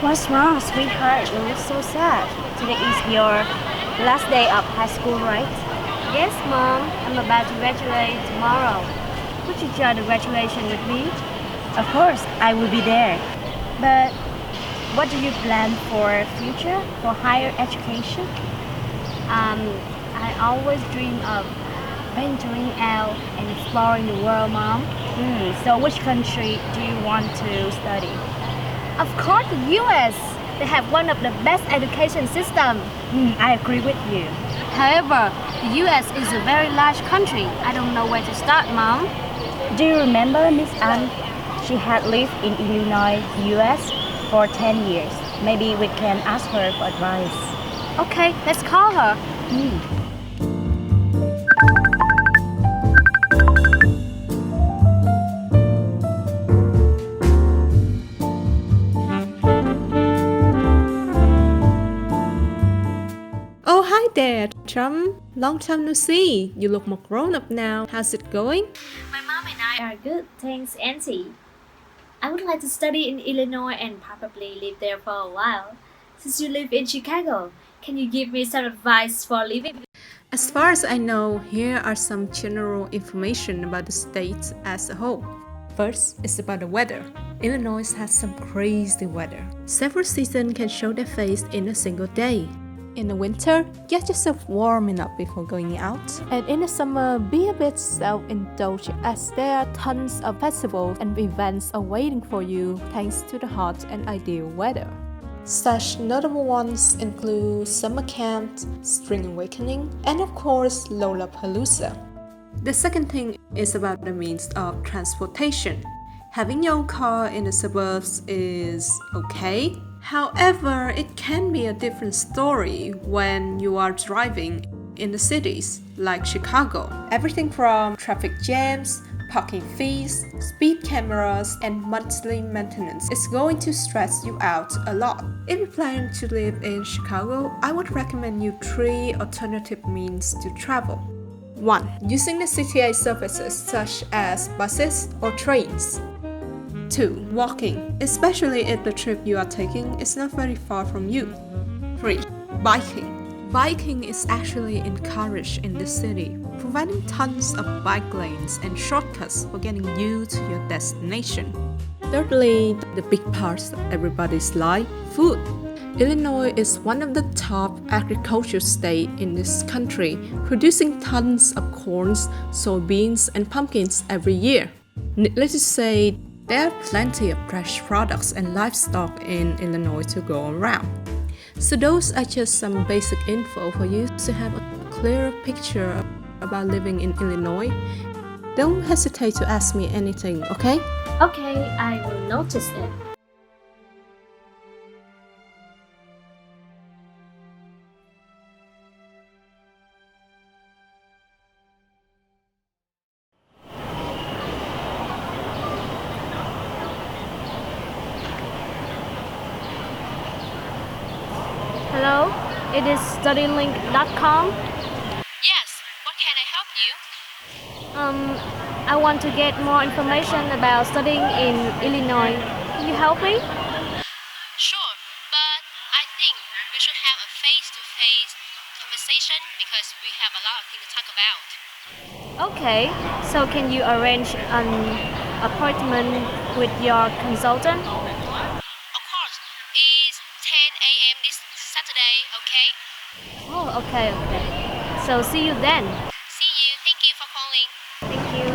What's wrong, sweetheart? You look so sad. Today is your last day of high school, right? Yes, Mom. I'm about to graduate tomorrow. Would you join the graduation with me? Of course, I will be there. But what do you plan for future, for higher education? I always dream of venturing out and exploring the world, Mom. So which country do you want to study? Of course, the U.S. They have one of the best education systems. I agree with you. However, the U.S. is a very large country. I don't know where to start, Mom. Do you remember Miss Anne? She had lived in Illinois, US for 10 years. Maybe we can ask her for advice. Okay, let's call her. Oh, hi there, Chum. Long time no see. You look more grown up now. How's it going? My mom and I are good, thanks, Auntie. I would like to study in Illinois and probably live there for a while. Since you live in Chicago, can you give me some advice for living? As far as I know, here are some general information about the state as a whole. First, it's about the weather. Illinois has some crazy weather. Several seasons can show their face in a single day. In the winter, get yourself warm enough before going out. And in the summer, be a bit self-indulgent as there are tons of festivals and events awaiting for you thanks to the hot and ideal weather. Such notable ones include Summer Camp, Spring Awakening, and of course, Lollapalooza. The second thing is about the means of transportation. Having your own car in the suburbs is okay. However, it can be a different story when you are driving in the cities like Chicago. Everything from traffic jams, parking fees, speed cameras, and monthly maintenance is going to stress you out a lot. If you plan to live in Chicago, I would recommend you 3 alternative means to travel. 1. Using the CTA services such as buses or trains. 2. Walking, especially if the trip you are taking is not very far from you. 3. Biking. Biking is actually encouraged in this city, providing tons of bike lanes and shortcuts for getting you to your destination. Thirdly, the big parts of everybody's life, food. Illinois is one of the top agricultural states in this country, producing tons of corn, soybeans, and pumpkins every year. Needless to say, there are plenty of fresh products and livestock in Illinois to go around. So those are just some basic info for you to have a clearer picture about living in Illinois. Don't hesitate to ask me anything, okay? Okay, I will notice it. Hello, it is studylink.com. Yes, what can I help you? I want to get more information about studying in Illinois. Can you help me? Sure, but I think we should have a face-to-face conversation because we have a lot of things to talk about. Okay, so can you arrange an appointment with your consultant? Of course, it's 10 a.m. this Saturday, okay? Oh, okay. So see you then. See you. Thank you for calling. Thank you.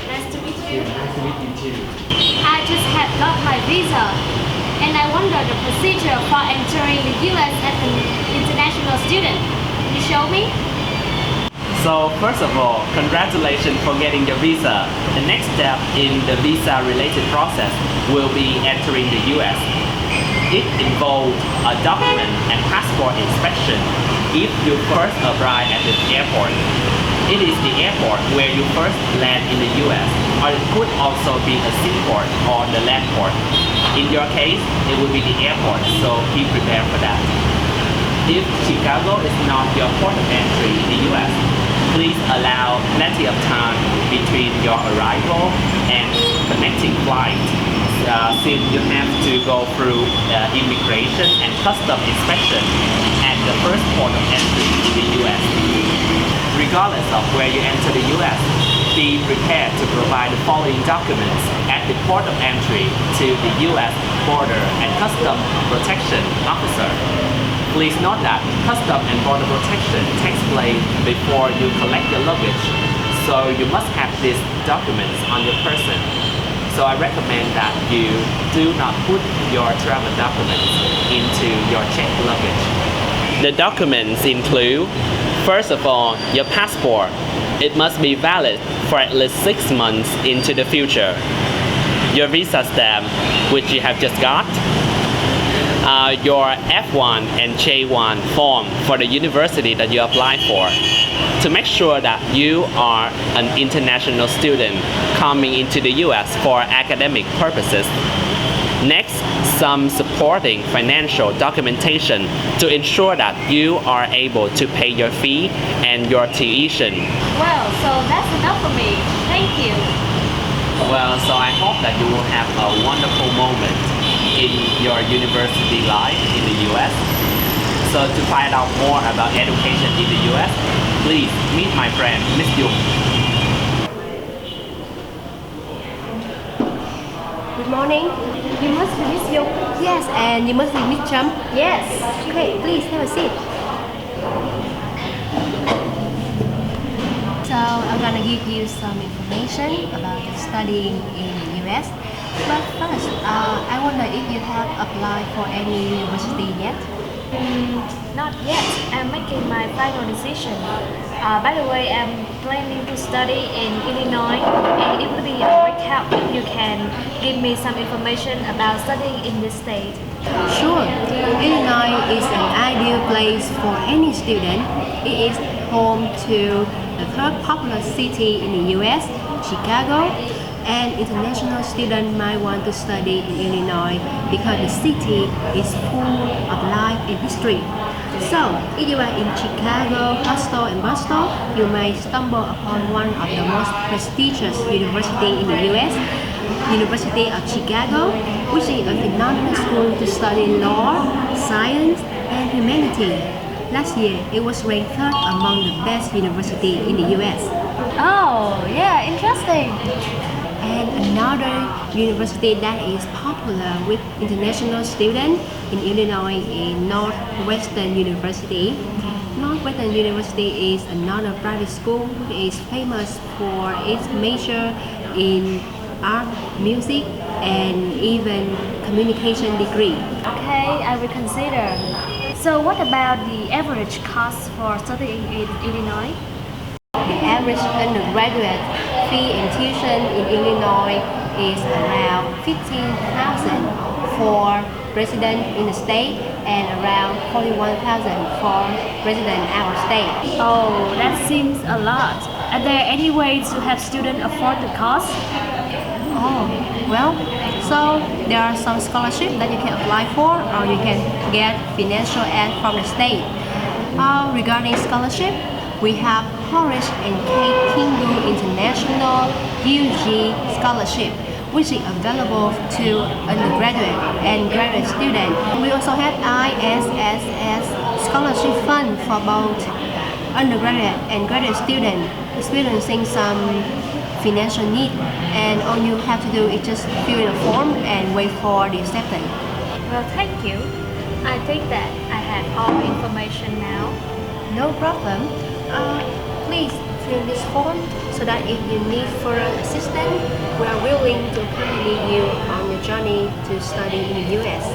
Nice to meet you. Nice to meet you too. I just had got my visa, and I wonder the procedure for entering the U.S. as an international student. Can you show me? So first of all, congratulations for getting your visa. The next step in the visa-related process will be entering the U.S. It involves a document and passport inspection if you first arrive at the airport. It is the airport where you first land in the U.S., or it could also be a seaport or the land port. In your case, it will be the airport, so be prepared for that. If Chicago is not your port of entry in the US, please allow plenty of time between your arrival and connecting flight, since you have to go through immigration and custom inspection at the first port of entry in the US. Regardless of where you enter the US, be prepared to provide the following documents at the port of entry to the US Border and Custom Protection Officer. Please note that Custom and Border Protection takes place before you collect your luggage, so you must have these documents on your person. So I recommend that you do not put your travel documents into your checked luggage. The documents include, first of all, your passport. It must be valid for at least 6 months into the future. Your visa stamp, which you have just got. Your F1 and J1 form for the university that you apply for, to make sure that you are an international student coming into the US for academic purposes. Next, some supporting financial documentation to ensure that you are able to pay your fee and your tuition. Well, so that's enough for me. Thank you. Well, so I hope that you will have a wonderful moment in your university life in the US. So to find out more about education in the US, please meet my friend, Miss Yung. Good morning. You must be Miss Yung. Yes, and you must be Miss Trump. Yes. Okay, please have a seat. So I'm gonna give you some information about studying in the US. But first, I wonder if you have applied for any university yet? Not yet. I'm making my final decision. By the way, I'm planning to study in Illinois, and it would be a great help if you can give me some information about studying in this state. Sure. Illinois is an ideal place for any student. It is home to the third popular city in the US, Chicago. And international students might want to study in Illinois because the city is full of life and history. So, if you are in Chicago, Austin, and Boston, you may stumble upon one of the most prestigious universities in the US, University of Chicago, which is a phenomenal school to study law, science, and humanity. Last year, it was ranked third among the best universities in the US. Oh, yeah, interesting. And another university that is popular with international students in Illinois is Northwestern University. Northwestern University is another private school which is famous for its major in art, music, and even communication degree. Okay, I will consider. So what about the average cost for studying in Illinois? The average undergraduate fee and tuition in Illinois is around $15,000 for residents in the state and around $41,000 for residents out of state. Oh, that seems a lot. Are there any ways to have students afford the cost? Oh, well, so there are some scholarships that you can apply for, or you can get financial aid from the state. Regarding scholarship, we have Horace and Kate Kingle International UG Scholarship, which is available to undergraduate and graduate students. We also have ISSS Scholarship Fund for both undergraduate and graduate students experiencing some financial need, and all you have to do is just fill in a form and wait for the acceptance. Well, thank you. I think that I have all the information now. No problem. Please fill this form so that if you need further assistance, we are willing to accompany you on your journey to study in the US.